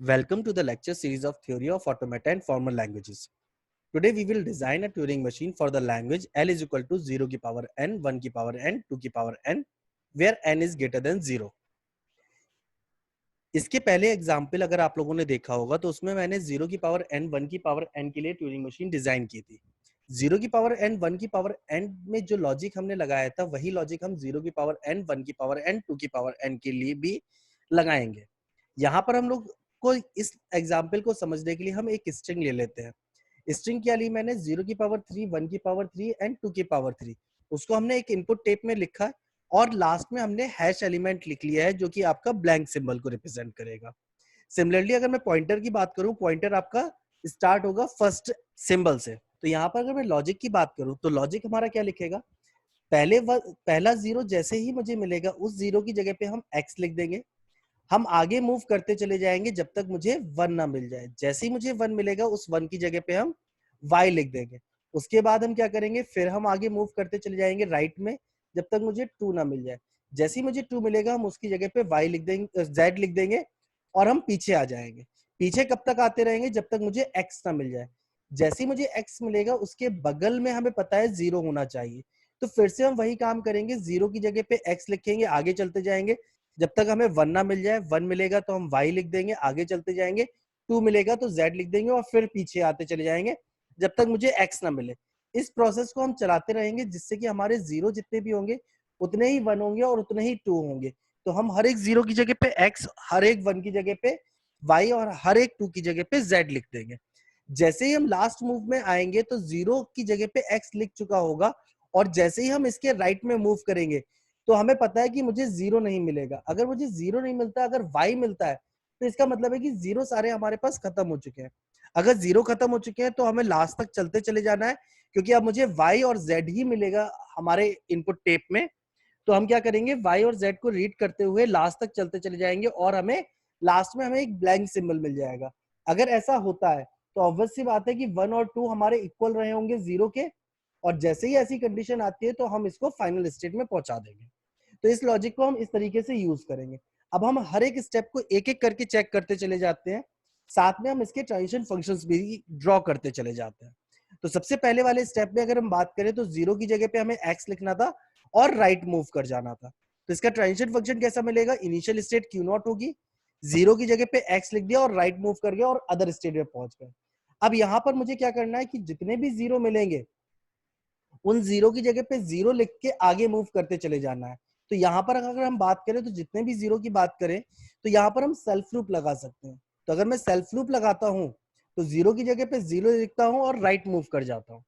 Welcome to the lecture series of Theory of Automata and Formal Languages. Today we will design a Turing machine for the language L is equal to 0 की power n, 1 की power n, 2 की power n, where n is greater than 0. इसके पहले example अगर आप लोगों ने देखा होगा तो उसमें मैंने 0 की पावर n, 1 की पावर n के लिए ट्यूरिंग मशीन डिजाइन की थी. 0 की पावर n, 1 की पावर n में जो लॉजिक हमने लगाया था वही लॉजिक हम 0 की पावर n, 1 की पावर n, 2 की पावर n के लिए भी लगाएंगे. यहाँ पर हम लोग को इस एग्जाम्पल को समझने के लिए हम एक स्ट्रिंग ले लेते हैं. स्ट्रिंग क्या ली मैंने? 0 की पावर 3, 1 की पावर 3 एंड 2 की पावर 3. उसको हमने एक इनपुट टेप में लिखा और लास्ट में हमने हैश एलिमेंट लिख लिया है जो कि आपका ब्लैंक सिंबल को रिप्रेजेंट करेगा. सिमिलरली अगर मैं पॉइंटर की बात करूं, पॉइंटर आपका स्टार्ट होगा फर्स्ट सिंबल से. तो यहाँ पर अगर मैं लॉजिक की बात करूं तो लॉजिक हमारा क्या लिखेगा? पहला जीरो जैसे ही मुझे मिलेगा उस जीरो की जगह पे हम एक्स लिख देंगे. हम आगे मूव करते चले जाएंगे जब तक मुझे वन ना मिल जाए. जैसे ही मुझे वन मिलेगा उस वन की जगह पे हम वाई लिख देंगे. उसके बाद हम क्या करेंगे? फिर हम आगे मूव करते चले जाएंगे राइट में जब तक मुझे टू ना मिल जाए. जैसे ही मुझे टू मिलेगा हम उसकी जगह पे वाई लिख देंगे, जेड लिख देंगे और हम पीछे आ जाएंगे. पीछे कब तक आते रहेंगे? जब तक मुझे एक्स ना मिल जाए. जैसे ही मुझे एक्स मिलेगा उसके बगल में हमें पता है जीरो होना चाहिए. तो फिर से हम वही काम करेंगे, जीरो की जगह पे एक्स लिखेंगे, आगे चलते जाएंगे जब तक हमें वन ना मिल जाए. वन मिलेगा तो हम वाई लिख देंगे, आगे चलते जाएंगे. टू मिलेगा तो जेड लिख देंगे और फिर पीछे आते चले जाएंगे जब तक मुझे एक्स ना मिले. इस प्रोसेस को हम चलाते रहेंगे जिससे कि हमारे जीरो जितने भी होंगे उतने ही वन होंगे और उतने ही टू होंगे. तो हम हर एक जीरो की जगह पे एक्स, हर एक वन की जगह पे वाई और हर एक टू की जगह पे जेड लिख देंगे. जैसे ही हम लास्ट मूव में आएंगे तो जीरो की जगह पे एक्स लिख चुका होगा और जैसे ही हम इसके राइट में मूव करेंगे तो हमें पता है कि मुझे जीरो नहीं मिलेगा. अगर मुझे जीरो नहीं मिलता, अगर वाई मिलता है तो इसका मतलब है कि जीरो सारे हमारे पास खत्म हो चुके हैं. अगर जीरो खत्म हो चुके हैं तो हमें लास्ट तक चलते चले जाना है क्योंकि अब मुझे वाई और जेड ही मिलेगा हमारे इनपुट टेप में. तो हम क्या करेंगे? वाई और जेड को रीड करते हुए लास्ट तक चलते चले जाएंगे और हमें लास्ट में हमें एक ब्लैंक सिंबल मिल जाएगा. अगर ऐसा होता है तो ऑब्वियस सी बात है कि वन और टू हमारे इक्वल रहे होंगे जीरो के और जैसे ही ऐसी कंडीशन आती है तो हम इसको फाइनल स्टेट में पहुंचा देंगे. तो इस लॉजिक को हम इस तरीके से यूज करेंगे. अब हम हर एक स्टेप को एक एक करके चेक करते चले जाते हैं, साथ में हम इसके ट्रांजिशन फंक्शंस भी ड्रॉ करते चले जाते हैं. तो सबसे पहले वाले स्टेप में अगर हम बात करें तो जीरो की जगह पे हमें एक्स लिखना था और राइट मूव कर जाना था. तो इसका ट्रांजिशन फंक्शन कैसा मिलेगा? इनिशियल स्टेट क्यू नॉट होगी, जीरो की जगह पे एक्स लिख दिया और राइट मूव कर गया और अदर स्टेट में पहुंच गए. अब यहां पर मुझे क्या करना है कि जितने भी जीरो मिलेंगे उन जीरो की जगह पे जीरो लिख के आगे मूव करते चले जाना है. तो यहाँ पर अगर हम बात करें तो जितने भी जीरो की बात करें तो यहाँ पर हम सेल्फ लूप लगा सकते हैं. तो अगर मैं सेल्फ लूप लगाता हूं तो जीरो की जगह पे जीरो लिखता हूं और राइट मूव कर जाता हूं.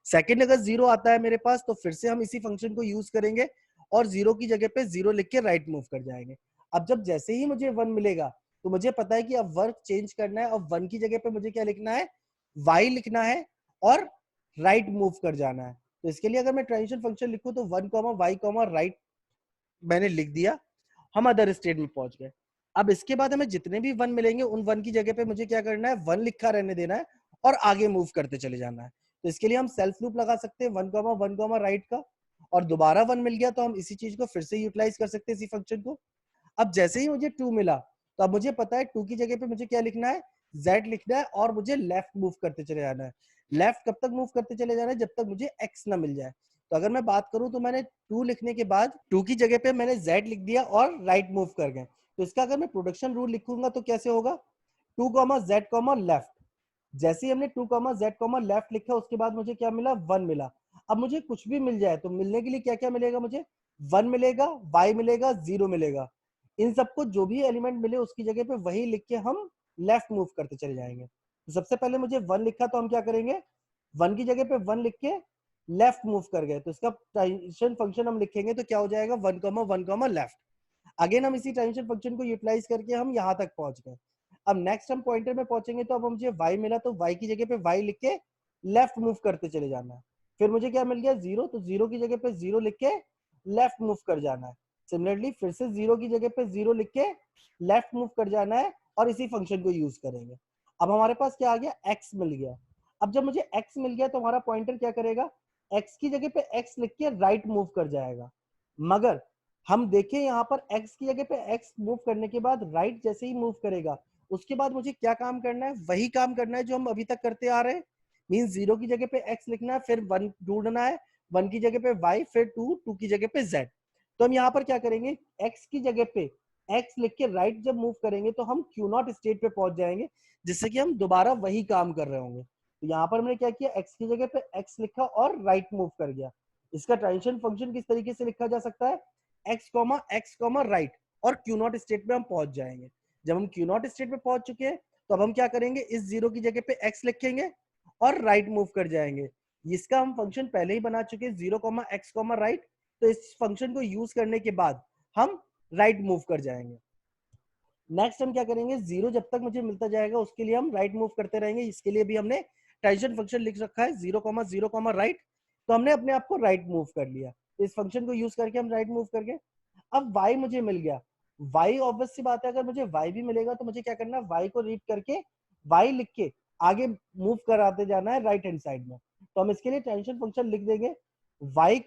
सेकंड अगर जीरो आता है मेरे पास तो फिर से हम इसी फंक्शन को यूज करेंगे और जीरो की जगह पे जीरो लिख के राइट मूव कर जाएंगे. अब जब जैसे ही मुझे वन मिलेगा तो मुझे पता है कि अब वर्क चेंज करना है. अब वन की जगह पे मुझे क्या लिखना है? वाई लिखना है और राइट मूव कर जाना है. तो इसके लिए अगर मैं ट्रांजिशन फंक्शन लिखूं तो one comma y comma right मैंने लिख दिया, हम अदर स्टेट में पहुंच गए. अब इसके बाद हमें जितने भी वन मिलेंगे उन वन की जगह पे मुझे क्या करना है? वन लिखा रहने देना है और आगे मूव करते चले जाना है. तो इसके लिए हम सेल्फ लूप लगा सकते हैं वन कॉमा राइट का और दोबारा वन मिल गया तो हम इसी चीज को फिर से यूटिलाइज कर सकते हैं इसी फंक्शन को. अब जैसे ही मुझे टू मिला तो अब मुझे पता है टू की जगह पे मुझे क्या लिखना है? जेड लिखना है और मुझे लेफ्ट मूव करते चले जाना है. लेफ्ट कब तक मूव करते चले जाना है? जब तक मुझे एक्स ना मिल जाए. तो अगर मैं बात करूं तो मैंने टू लिखने के बाद टू की जगह पे मैंने जेड लिख दिया और राइट मूव कर गए. तो इसका अगर मैं प्रोडक्शन रूल लिखूंगा तो कैसे होगा? Two comma Z comma left. जैसे ही हमने two comma Z comma left लिखा उसके बाद मुझे क्या मिला? वन मिला. अब मुझे कुछ भी मिल जाए तो मिलने के लिए क्या क्या मिलेगा? मुझे वन मिलेगा, वाई मिलेगा, जीरो मिलेगा. इन सबको जो भी एलिमेंट मिले उसकी जगह पे वही लिख के हम लेफ्ट मूव करते चले जाएंगे. तो सबसे पहले मुझे वन लिखा तो हम क्या करेंगे? वन की जगह पे वन लिख के लेफ्ट मूव कर गए. तो इसका ट्रांजिशन फंक्शन हम लिखेंगे तो क्या हो जाएगा? One comma left. अगेन हम इसी ट्रांजिशन फंक्शन को यूटिलाइज करके हम यहाँ तक पहुंच गए. अब नेक्स्ट हम पॉइंटर में पहुंचेंगे तो अब मुझे वाई मिला तो वाई की जगह पे वाई लिख के लेफ्ट मूव करते चले जाना है. फिर मुझे क्या मिल गया? जीरो. तो जीरो की जगह पे जीरो लिख के लेफ्ट मूव कर जाना है. सिमिलरली फिर से जीरो की जगह पे जीरो लिख के लेफ्ट मूव कर जाना है और इसी फंक्शन को यूज करेंगे. अब हमारे पास क्या आ गया? एक्स मिल गया. अब जब मुझे एक्स मिल गया तो हमारा पॉइंटर क्या करेगा? एक्स की जगह पे एक्स लिख के राइट मूव कर जाएगा. मगर हम देखें यहाँ पर एक्स की जगह पे एक्स मूव करने के बाद राइट जैसे ही मूव करेगा उसके बाद मुझे क्या काम करना है, वही काम करना है जो हम अभी तक करते आ रहे हैं। मीन 0 की जगह पे x लिखना है, फिर 1 ढूंढना है, 1 की जगह पे y, फिर 2 की जगह पे z। तो हम यहाँ पर क्या करेंगे, x की जगह पे x लिख के राइट जब मूव करेंगे तो हम क्यू नॉट स्टेट पे पहुंच जाएंगे, जिससे कि हम दोबारा वही काम कर रहे होंगे। तो यहाँ पर मैंने क्या किया, x की जगह पे x लिखा और राइट मूव कर गया। इसका ट्रांजिशन फंक्शन किस तरीके से लिखा जा सकता है, x, राइट, और क्यू नॉट स्टेट पे हम पहुंच जाएंगे। जब हम क्यू नॉट स्टेट पे पहुंच चुके हैं तो अब हम क्या करेंगे, इस 0 की जगह पे x लिखेंगे और राइट मूव कर जाएंगे। इसका हम फंक्शन पहले ही बना चुके हैं, 0, x, राइट। तो इस फंक्शन को यूज करने के बाद हम राइट मूव कर जाएंगे। नेक्स्ट हम क्या करेंगे, 0 जब तक मुझे मिलता जाएगा उसके लिए हम राइट मूव करते रहेंगे। इसके लिए भी हमने ट्रांजिशन फंक्शन लिख रखा है, 0, राइट। तो हमने अपने आप को राइट मूव कर लिया। इस फंक्शन को यूज करके हम राइट मूव करके, अब y मुझे मिल गया। y ऑब्वियस सी बात है, अगर मुझे y भी मिलेगा तो मुझे क्या करना है, y को रीड करके y लिख के आगे मूव कराते जाना है राइट हैंड साइड में। तो हम इसके लिए ट्रांजिशन फंक्शन लिख देंगे y,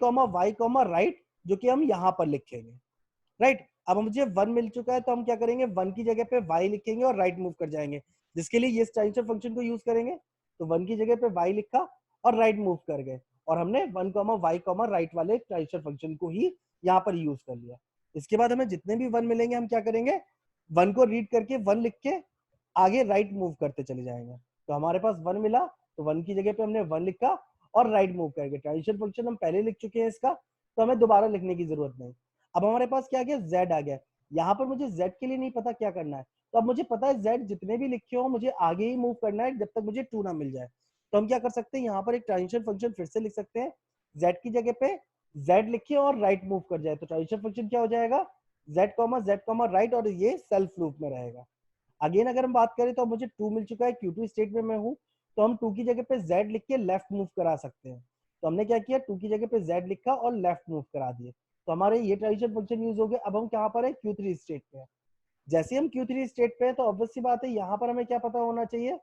राइट, जो कि हम यहाँ पर लिखेंगे, राइट। अब मुझे 1 मिल चुका है तो हम क्या करेंगे, 1 की जगह पे y लिखेंगे और राइट मूव कर जाएंगे, जिसके लिए ये ट्रांजिशन फंक्शन को यूज करेंगे। तो 1 की जगह पे y लिखा और राइट मूव कर गए, और हमने 1, y, राइट वाले ट्रांजिशन फंक्शन को ही यहाँ पर यूज कर लिया। इसके बाद हमें जितने भी 1 मिलेंगे हम क्या करेंगे, 1 को रीड करके 1 लिख के आगे राइट मूव करते चले जाएंगे। तो हमारे पास 1 मिला, तो 1 की जगह पे हमने 1 लिखा और राइट मूव करके, ट्रांजिशन फंक्शन हम पहले लिख चुके हैं इसका, तो हमें दोबारा लिखने की जरूरत नहीं। अब हमारे पास क्या गया, z आ गया। यहाँ पर मुझे z के लिए नहीं पता क्या करना है, तो अब मुझे पता है z जितने भी लिखे हो मुझे आगे ही मूव करना है जब तक मुझे 2 ना मिल जाए। तो हम क्या कर सकते हैं, यहाँ पर एक ट्रांजिशन फंक्शन फिर से लिख सकते हैं, z की जगह पे z लिखिए और राइट मूव कर जाए। तो ट्रांजिशन फंक्शन क्या हो जाएगा, z, राइट, और ये सेल्फ लूप में रहेगा। अगेन अगर हम बात करें तो मुझे 2 मिल चुका है, Q2 स्टेट में मैं हूँ, तो हम 2 की जगह पे z लिख के लेफ्ट मूव करा सकते हैं। तो हमने क्या किया, 2 की जगह पे z लिखा और लेफ्ट मूव करा दिए। तो हमारे ये ट्रांजिशन फंक्शन यूज हो गए। अब हम कहाँ पर है, Q3 स्टेट पे है। जैसे हम Q3 स्टेट पे है तो ऑब्वियस सी बात है, यहाँ पर हमें क्या पता होना चाहिए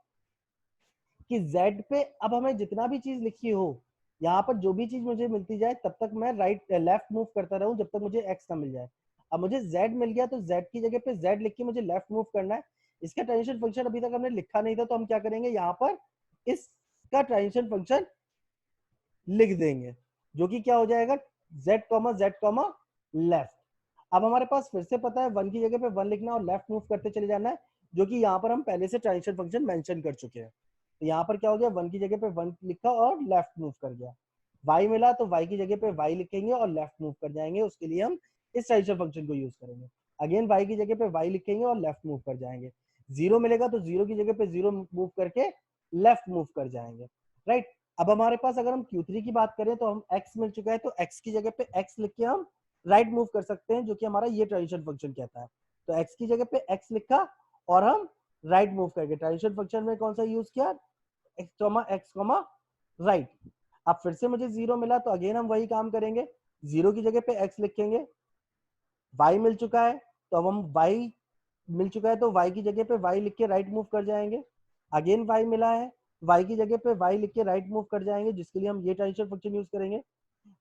कि z पे अब हमें जितना भी चीज लिखी हो, यहाँ पर जो भी चीज मुझे मिलती जाए तब तक मैं राइट लेफ्ट मूव करता रहूं जब तक मुझे x ना मिल जाए। अब मुझे z मिल गया तो z की जगह पे z लिख के मुझे लेफ्ट मूव करना है। इसका ट्रांजिशन फंक्शन अभी तक हमने लिखा नहीं था, तो हम क्या करेंगे, यहाँ पर इसका ट्रांजिशन फंक्शन लिख देंगे, जो कि क्या हो जाएगा, z, लेफ्ट। अब हमारे पास फिर से पता है 1 की जगह पे 1 लिखना और लेफ्ट मूव करते चले जाना है, जो कि यहाँ पर हम पहले से ट्रांजिशन फंक्शन मेंशन कर चुके हैं। तो यहाँ पर क्या हो गया, 1 की जगह पे 1 लिखा और लेफ्ट मूव कर गया। y मिला तो y की जगह पे y लिखेंगे और लेफ्ट मूव कर जाएंगे, उसके लिए हम इस ट्रांजिशन फंक्शन को यूज करेंगे। अगेन y की जगह पे y लिखेंगे और लेफ्ट मूव कर जाएंगे। 0 मिलेगा तो 0 की जगह पे 0 मूव करके लेफ्ट मूव कर जाएंगे, राइट। अब हमारे पास अगर हम Q3 की बात करें तो हम x मिल चुका है, तो x की जगह पे x लिख के हम राइट मूव कर सकते हैं, जो कि हमारा ये ट्रांजिशन फंक्शन कहता है। तो x की जगह पे x लिखा और हम राइट मूव करके ट्रांजिशन फंक्शन में कौन सा यूज किया, x, राइट। अब फिर से मुझे 0 मिला तो अगेन हम वही काम करेंगे, 0 की जगह पे x लिखेंगे। y मिल चुका है तो अब हम y मिल चुका है तो y की जगह पे y लिख के राइट मूव कर जाएंगे। अगेन y मिला है, y की जगह पे y लिख के राइट मूव कर जाएंगे, जिसके लिए हम ये ट्रांजिशन फंक्शन यूज करेंगे।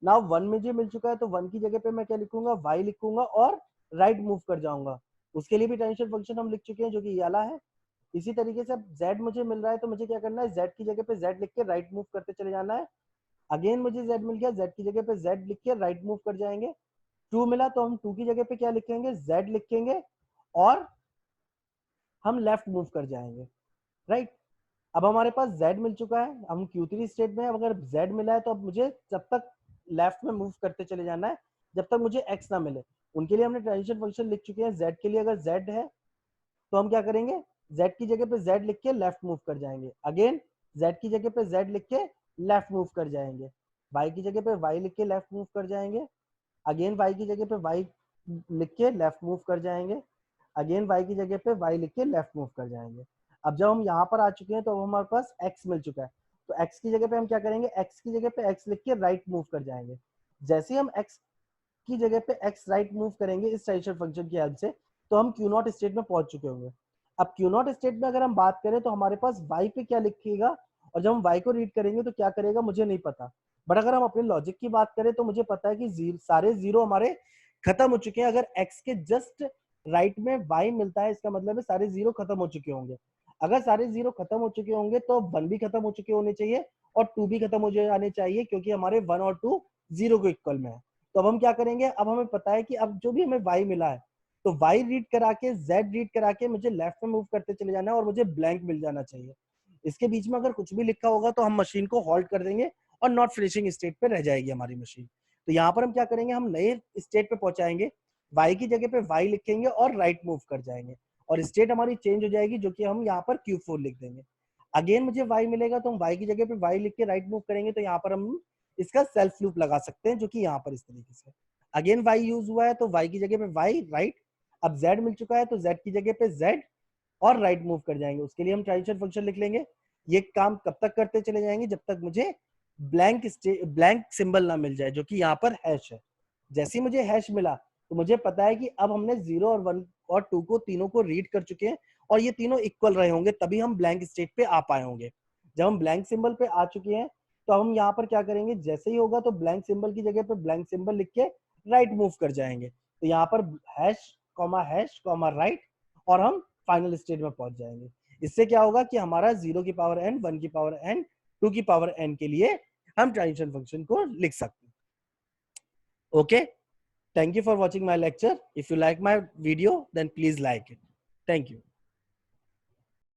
नाउ 1 मुझे मिल चुका है तो 1 की जगह पे मैं क्या लिखूंगा, y लिखूंगा और राइट मूव कर जाऊंगा। उसके लिए भी ट्रांजिशन फंक्शन हम लिख चुके हैं, जो कि ये वाला है। इसी तरीके से अब z मुझे मिल रहा है तो मुझे क्या करना है, z की जगह पे z लिख के राइट मूव करते चले जाना है। अगेन मुझे z मिल गया, z की जगह पे z लिख के राइट मूव कर जाएंगे। 2 मिला तो हम 2 की जगह पे क्या लिखेंगे, z लिखेंगे और हम लेफ्ट मूव कर जाएंगे, राइट। अब हमारे पास z मिल चुका है, हम Q3 स्टेट में है। अगर z मिला है तो अब मुझे जब तक लेफ्ट में मूव करते चले जाना है जब तक मुझे x ना मिले। उनके लिए हमने ट्रांजिशन फंक्शन लिख चुके हैं। z के लिए अगर z है तो हम क्या करेंगे, z की जगह पे z लिख के लेफ्ट मूव कर जाएंगे। अगेन z की जगह पे z लिख के लेफ्ट मूव कर जाएंगे। y की जगह पे y लिख के लेफ्ट मूव कर जाएंगे। अगेन y की जगह पे y लिख के लेफ्ट मूव कर जाएंगे। अगेन y की जगह पे y लिख के लेफ्ट मूव कर जाएंगे। अब जब हम यहाँ पर आ चुके हैं तो हमारे पास x मिल चुका है, तो x की जगह पे हम क्या करेंगे, x की जगह पे x लिख के राइट मूव कर जाएंगे। जैसे ही हम x की जगह पे x राइट मूव करेंगे इस ट्रांजिशन फंक्शन की हेल्प से, तो हम Q नॉट स्टेट में पहुंच चुके होंगे। अब Q नॉट स्टेट में अगर हम बात करें तो हमारे पास y पे क्या लिखेगा, और जब हम y को रीड करेंगे तो क्या करेगा मुझे नहीं पता। बट अगर हम अपने लॉजिक की बात करें तो मुझे पता है कि सारे जीरो हमारे खत्म हो चुके हैं अगर x के जस्ट राइट में y मिलता है, इसका मतलब है सारे जीरो खत्म हो चुके होंगे। अगर सारे जीरो खत्म हो चुके होंगे तो 1 भी खत्म हो चुके होने चाहिए और 2 भी खत्म हो जाने चाहिए, क्योंकि हमारे 1 और 2 जीरो के इक्वल में है। तो अब हम क्या करेंगे, अब हमें पता है कि अब जो भी हमें y मिला है, तो y रीड करा के z रीड करा के मुझे लेफ्ट में मूव करते चले जाना है और मुझे ब्लैंक मिल जाना चाहिए। इसके बीच में अगर कुछ भी लिखा होगा तो हम मशीन को हॉल्ट कर देंगे और नॉट फिनिशिंग स्टेट पे रह जाएगी हमारी मशीन। तो यहाँ पर हम क्या करेंगे, हम नए स्टेट पे पहुंचाएंगे, y की जगह पे y लिखेंगे और राइट मूव कर जाएंगे और स्टेट हमारी चेंज हो जाएगी, जो कि हम यहाँ पर Q4 लिख देंगे। अगेन मुझे y मिलेगा तो हम y की जगह पे y लिख के राइट मूव करेंगे, तो यहाँ पर हम इसका सेल्फ लूप लगा सकते हैं, जो कि यहाँ पर इस तरीके से। अगेन y यूज हुआ है तो y की जगह पे y राइट, अब z मिल चुका है तो z की जगह पे z और राइट मूव कर जाएंगे। उसके लिए हम ट्रांजिशन फंक्शन लिख लेंगे। ये काम कब तक करते चले जाएंगे, जब तक मुझे ब्लैंक सिंबल ना मिल जाए, जो कि यहाँ पर हैश है। जैसे ही मुझे हैश मिला तो मुझे पता है कि अब हमने 0 और 1 और 2 को तीनों को रीड कर चुके हैं और ये तीनों इक्वल रहे होंगे, तभी हम ब्लैंक स्टेट पे आ पाए होंगे। जब हम ब्लैंक सिंबल पे आ चुके हैं तो हम यहाँ पर क्या करेंगे, जैसे ही होगा तो ब्लैंक सिंबल की जगह पे ब्लैंक सिंबल लिख के राइट मूव कर जाएंगे। तो यहाँ पर हैश कॉमा राइट और हम फाइनल स्टेट में पहुंच जाएंगे। इससे क्या होगा कि हमारा 0 की पावर n, 1 की पावर n, 2 की पावर n के लिए हम ट्रांजिशन फंक्शन को लिख सकते हैं। Okay, thank you for watching my lecture. If you like my video, then please like it. Thank you.